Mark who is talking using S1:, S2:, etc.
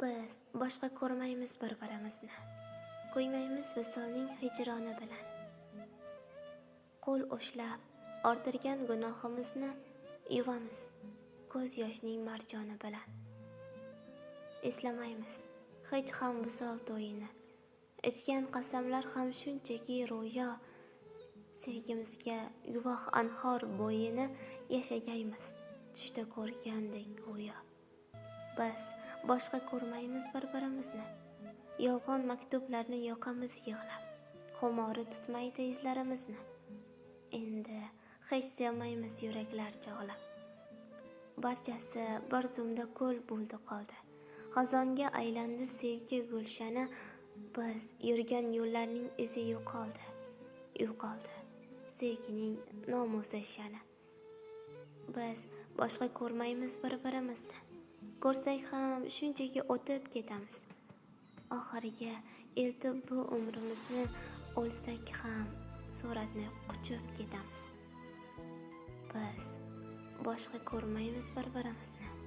S1: Biz boshqa ko'rmaymiz bir-birimizni, qo'ymaymiz visolning hijroni bilan. Qo'l ushlab, orttirgan gunohimizni yuvamiz ko'z yoshning marjoni bilan. Eslamaymiz hech ham visol to'yini, ichgan qasamlar ham shunchaki ro'yo. Sevgimizga guvoh anhor bo'yini yashagaymiz tushda ko'rgandek go'yo. Biz boshqa ko'rmaymiz bir-birimizni, yolg'on maktublarni yoqamiz yig'lab, xumori tutmaydi izlarimizni. Endi hech sevmaymiz yuraklar chog'lab. Barchasi bir zumda ko'l bo'ldi qoldi, xazonga aylandi sevgi gulshani. Biz yurgan yo'llarning izi yo'qoldi sevgining nomusi shani. Biz boshqa ko'rmaymiz bir-birimizni, ko'rsak ham shunchaki o'tib ketamiz. Oxiriga eltib bu umrimizni, o'lsak ham suratni quchib ketamiz. Biz boshqa ko'rmaymiz bir-birimizni.